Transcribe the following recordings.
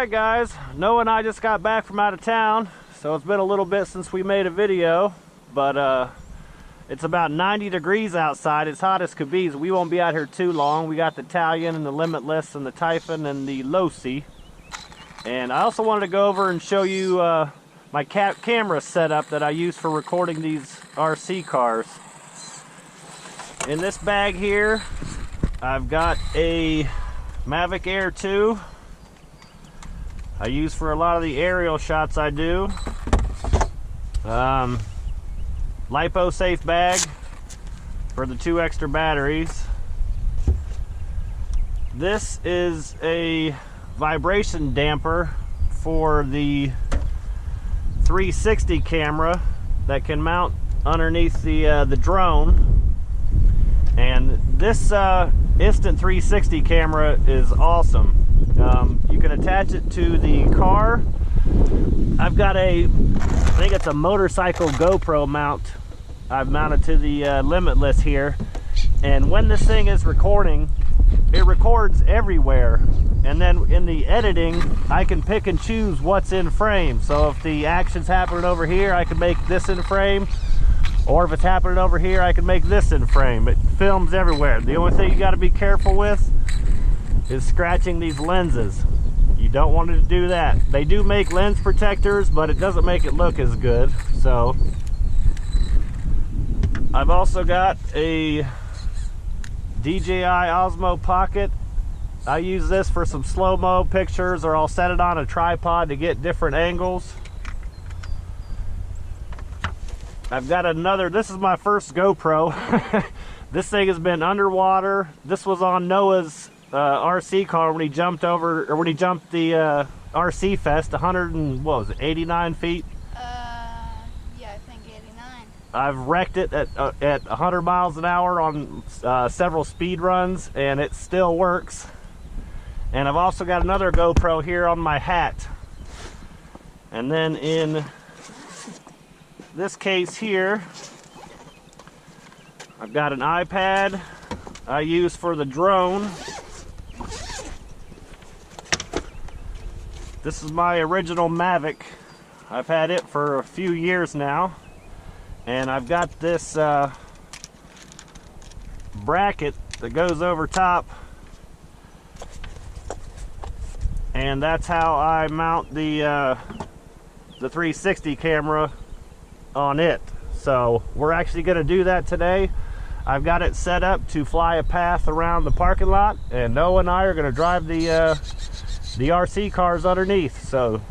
Alright guys, Noah and I just got back from out of town, so it's been a little bit since we made a video, but it's about 90 degrees outside. It's hot as could be, so we won't be out here too long. We got the Italian and the Limitless and the Typhon and the Losi. And I also wanted to go over and show you my camera setup that I use for recording these RC cars. In this bag here, I've got a Mavic Air 2. I use for a lot of the aerial shots I do. LiPo safe bag for the 2 extra batteries. This is a vibration damper for the 360 camera that can mount underneath the drone. And this instant 360 camera is awesome. You can attach it to the car. I've got I think it's a motorcycle GoPro mount I've mounted to the Limitless here. And when this thing is recording, it records everywhere. And then in the editing, I can pick and choose what's in frame. So if the action's happening over here, I can make this in frame. Or if it's happening over here, I can make this in frame. It films everywhere. The only thing you got to be careful with is scratching these lenses. You don't want to do that. They do make lens protectors, but it doesn't make it look as good. So I've also got a DJI Osmo Pocket. I use this for some slow-mo pictures, or I'll set it on a tripod to get different angles. I've got another, this is my first GoPro. This thing has been underwater. This was on Noah's RC car when he jumped over, or when he jumped the RC Fest, 89 feet? Yeah, I think 89. I've wrecked it at 100 miles an hour on several speed runs, and it still works. And I've also got another GoPro here on my hat. And then in this case here, I've got an iPad I use for the drone. This is my original Mavic. I've had it for a few years now. And I've got this bracket that goes over top. And that's how I mount the 360 camera on it. So we're actually going to do that today. I've got it set up to fly a path around the parking lot, and Noah and I are going to drive the RC cars underneath. So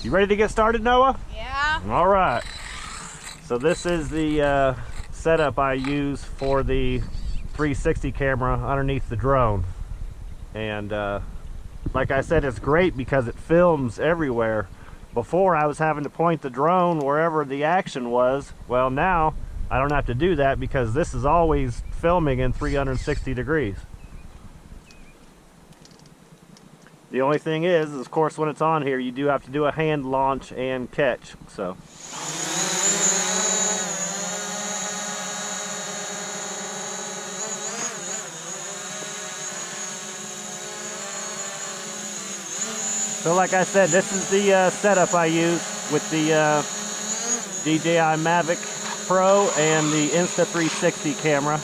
you ready to get started, Noah? Yeah. All right. So this is the setup I use for the 360 camera underneath the drone. And like I said, it's great because it films everywhere. Before, I was having to point the drone wherever the action was. Well, now I don't have to do that because this is always filming in 360 degrees. The only thing is, of course, when it's on here, you do have to do a hand launch and catch. So like I said, this is the setup I use with the DJI Mavic Pro and the Insta360 camera.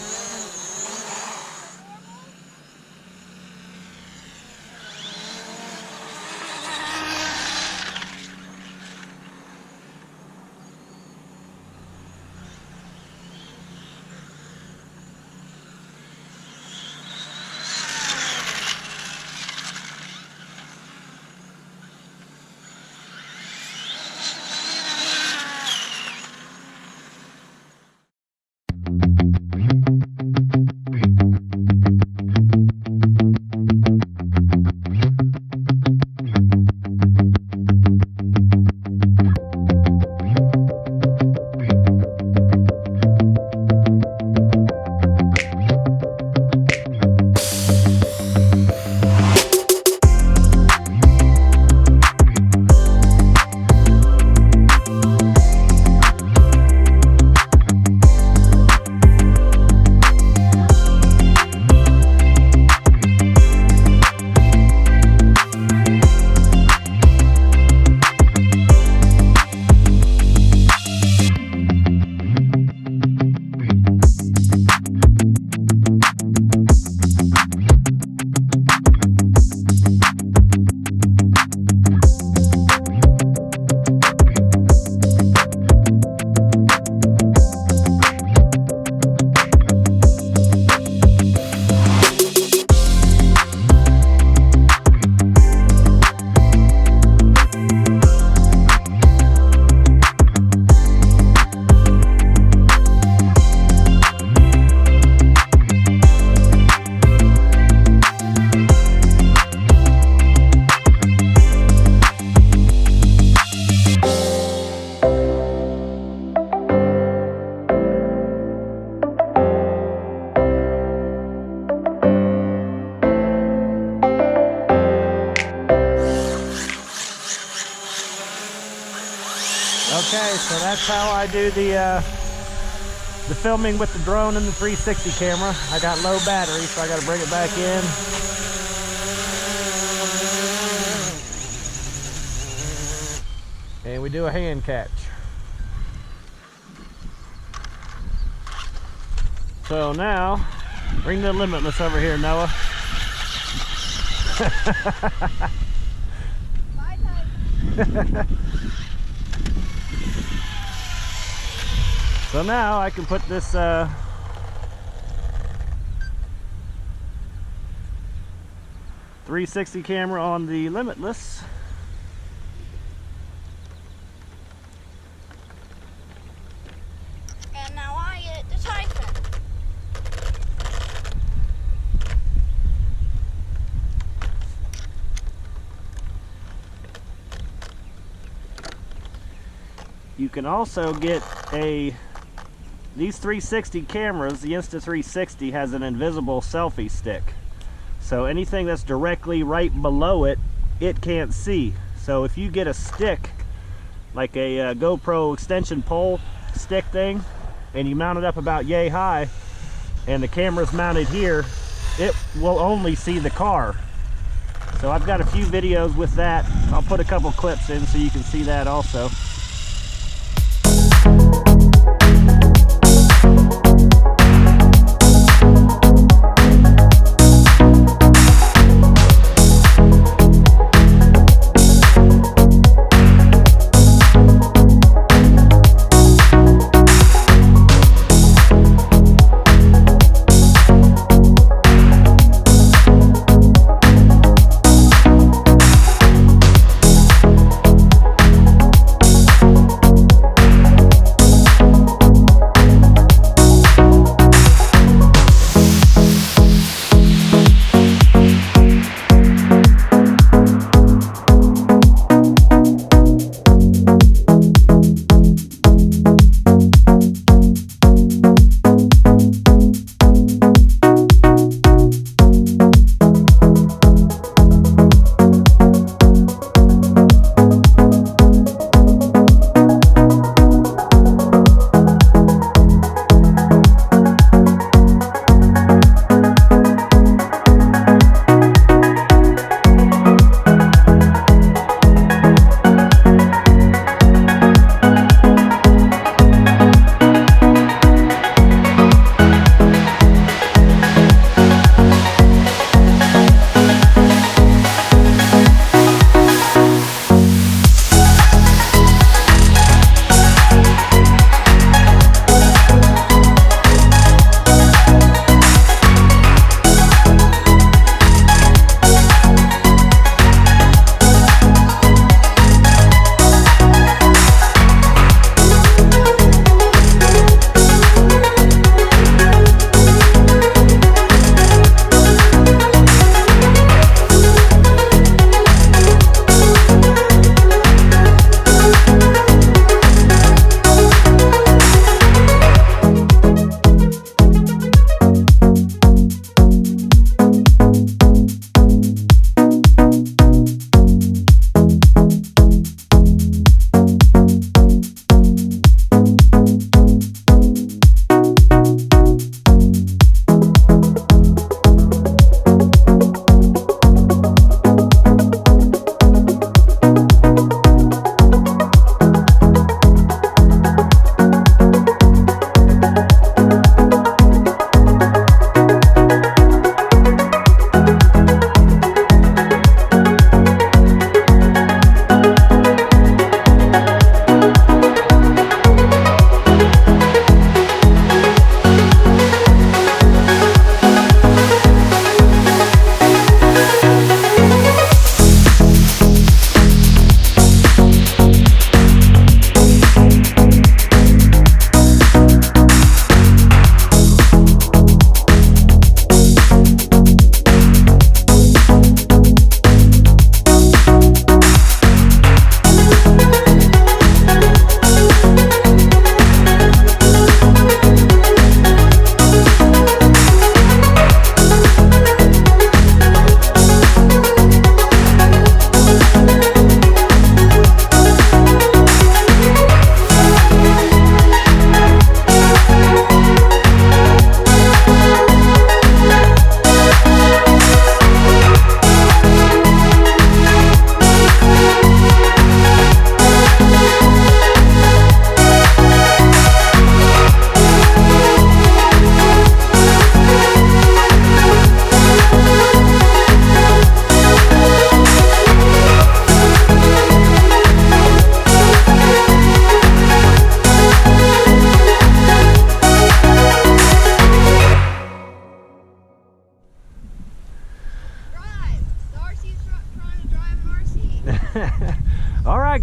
Okay, so that's how I do the filming with the drone and the 360 camera. I got low battery, so I got to bring it back in. And we do a hand catch. So now, bring the Limitless over here, Noah. Bye, Tyson. So now I can put this .360 camera on the Limitless. And now I get the Tyson. You can also get these 360 cameras, the Insta360 has an invisible selfie stick. So anything that's directly right below it, it can't see. So if you get a stick, like a GoPro extension pole stick thing, and you mount it up about yay high, and the camera's mounted here, it will only see the car. So I've got a few videos with that. I'll put a couple clips in so you can see that also.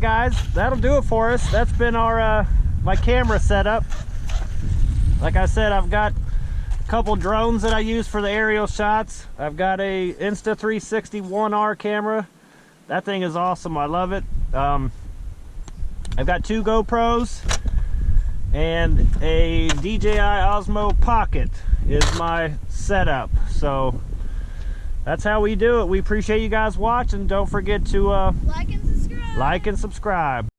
guys, that'll do it for us. That's been our my camera setup. Like I said, I've got a couple drones that I use for the aerial shots. I've got a Insta360 1R camera. That thing is awesome. I love it. I've got 2 GoPros and a DJI Osmo Pocket is my setup. So that's how we do it. We appreciate you guys watching. Don't forget to Like and subscribe. like and subscribe.